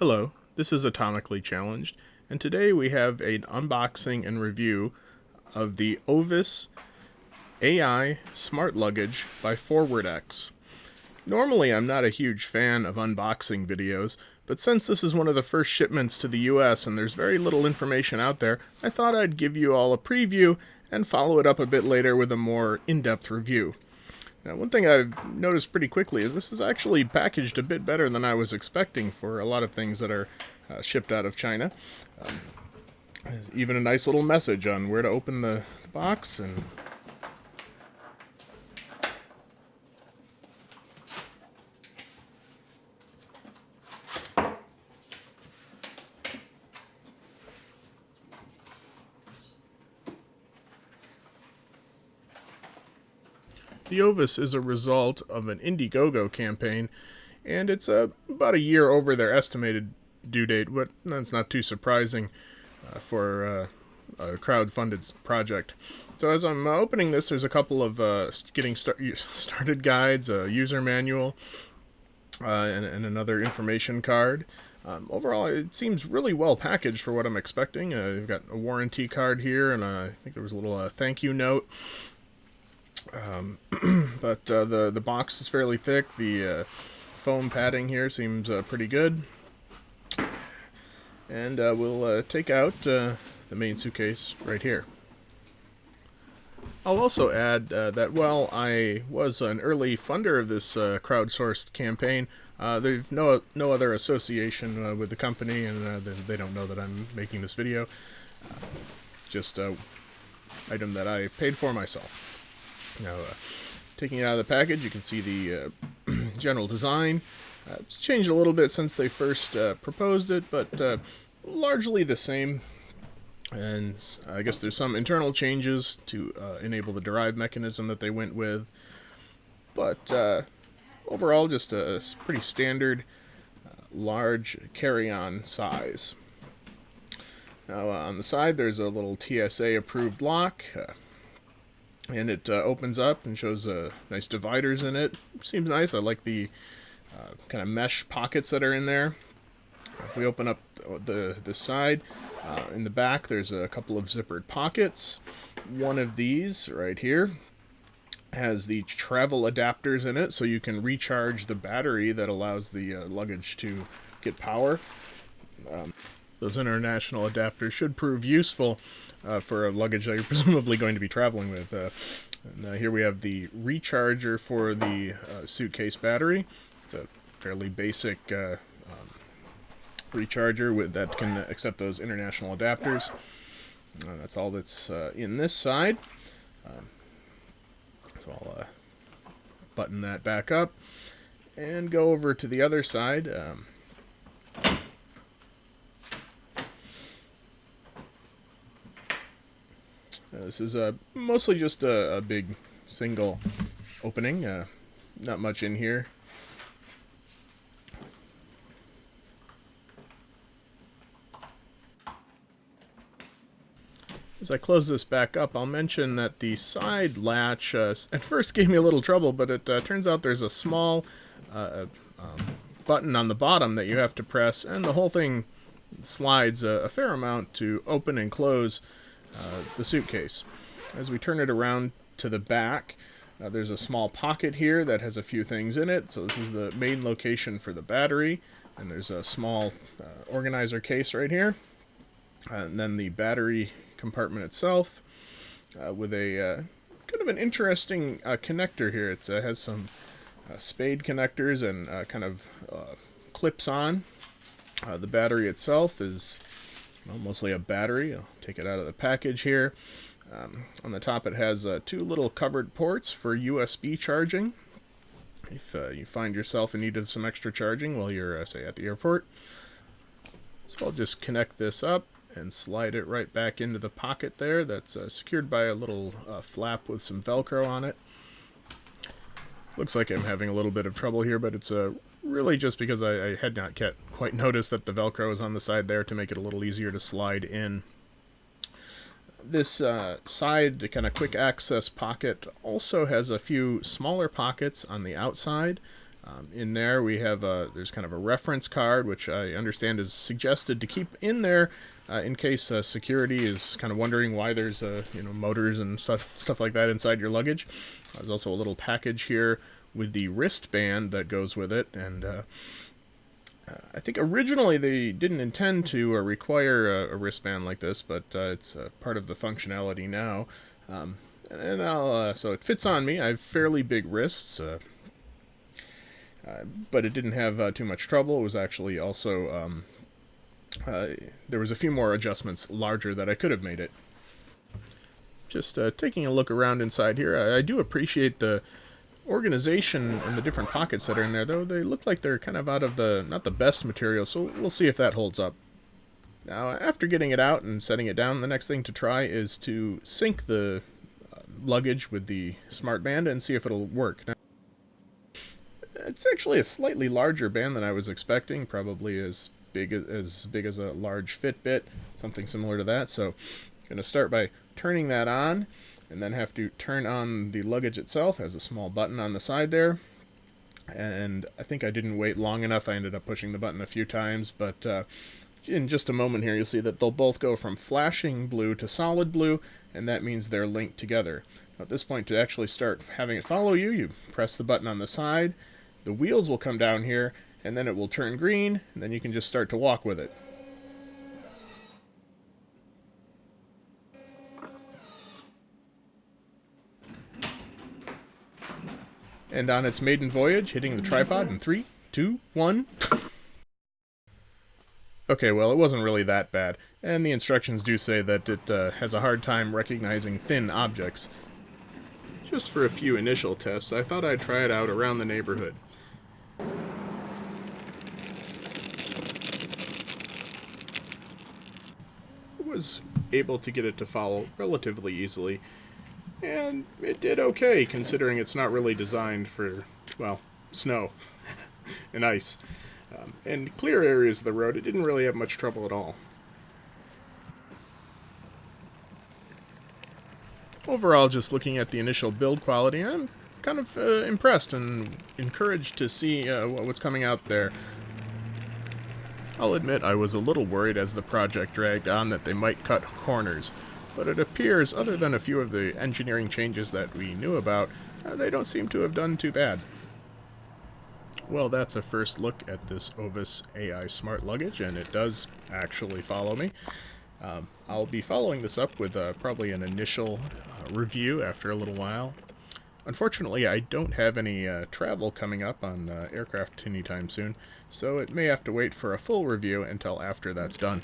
Hello, this is Atomically Challenged, and today we have an unboxing and review of the Ovis AI Smart Luggage by ForwardX. Normally I'm not a huge fan of unboxing videos, but since this is one of the first shipments to the US and there's very little information out there, I thought I'd give you all a preview and follow it up a bit later with a more in-depth review. Now, one thing I've noticed pretty quickly is this is actually packaged a bit better than I was expecting for a lot of things that are shipped out of China. There's even a nice little message on where to open the box, and the Ovis is a result of an Indiegogo campaign, and it's about a year over their estimated due date, but that's not too surprising for a crowdfunded project. So as I'm opening this, there's a couple of getting started guides, a user manual, and another information card. Overall, it seems really well packaged for what I'm expecting. You've got a warranty card here, and I think there was a little thank you note. But the box is fairly thick. The foam padding here seems pretty good. And we'll take out the main suitcase right here. I'll also add that while I was an early funder of this crowdsourced campaign, there's no other association with the company, and they don't know that I'm making this video. It's just an item that I paid for myself. Now, taking it out of the package, you can see the general design. It's changed a little bit since they first proposed it, but largely the same. And I guess there's some internal changes to enable the drive mechanism that they went with. But overall, just a pretty standard large carry-on size. Now, on the side, there's a little TSA-approved lock. And it opens up and shows nice dividers in it. Seems nice. I like the kind of mesh pockets that are in there. If we open up the side, in the back there's a couple of zippered pockets. One of these right here has the travel adapters in it, so you can recharge the battery that allows the luggage to get power. Those international adapters should prove useful for a luggage that you're presumably going to be traveling with. And here we have the recharger for the suitcase battery. It's a fairly basic recharger that can accept those international adapters. That's all that's in this side. So I'll button that back up and go over to the other side. This is mostly just a big single opening, not much in here. As I close this back up, I'll mention that the side latch at first gave me a little trouble, but it turns out there's a small button on the bottom that you have to press, and the whole thing slides a fair amount to open and close the suitcase. As we turn it around to the back, there's a small pocket here that has a few things in it. So this is the main location for the battery, and there's a small organizer case right here, and then the battery compartment itself with a kind of an interesting connector here. It has some spade connectors and kind of clips on. The battery itself is mostly a battery. I'll take it out of the package here. On the top it has two little covered ports for USB charging. If you find yourself in need of some extra charging while you're, say, at the airport. So I'll just connect this up and slide it right back into the pocket there. That's secured by a little flap with some Velcro on it. Looks like I'm having a little bit of trouble here, but it's really just because I had not quite noticed that the Velcro is on the side there to make it a little easier to slide in. This side kind of quick access pocket also has a few smaller pockets on the outside. In there we have there's kind of a reference card, which I understand is suggested to keep in there in case security is kind of wondering why there's motors and stuff like that inside your luggage. There's also a little package here with the wristband that goes with it, and I think originally they didn't intend to require a wristband like this, but it's part of the functionality now. So it fits on me. I have fairly big wrists, but it didn't have too much trouble. It was actually also there was a few more adjustments larger that I could have made it. Just taking a look around inside here, I do appreciate the organization and the different pockets that are in there, though they look like they're kind of out of not the best material, so we'll see if that holds up. Now, after getting it out and setting it down, the next thing to try is to sync the luggage with the smart band and see if it'll work. Now, it's actually a slightly larger band than I was expecting, probably as big as a large Fitbit, something similar to that. So I'm going to start by turning that on, and then have to turn on the luggage itself. It has a small button on the side there, and I think I didn't wait long enough. I ended up pushing the button a few times, but in just a moment here you'll see that they'll both go from flashing blue to solid blue, and that means they're linked together. Now, at this point, to actually start having it follow you, you press the button on the side, the wheels will come down here, and then it will turn green, and then you can just start to walk with it. And on its maiden voyage, hitting the tripod in 3, 2, 1. Okay, well, it wasn't really that bad, and the instructions do say that it has a hard time recognizing thin objects. Just for a few initial tests, I thought I'd try it out around the neighborhood. I was able to get it to follow relatively easily, and it did okay, considering it's not really designed for, well, snow and ice. And clear areas of the road, it didn't really have much trouble at all. Overall, just looking at the initial build quality, I'm kind of impressed and encouraged to see what's coming out there. I'll admit I was a little worried as the project dragged on that they might cut corners, but it appears, other than a few of the engineering changes that we knew about, they don't seem to have done too bad. Well, that's a first look at this Ovis AI smart luggage, and it does actually follow me. I'll be following this up with probably an initial review after a little while. Unfortunately, I don't have any travel coming up on aircraft anytime soon, so it may have to wait for a full review until after that's done.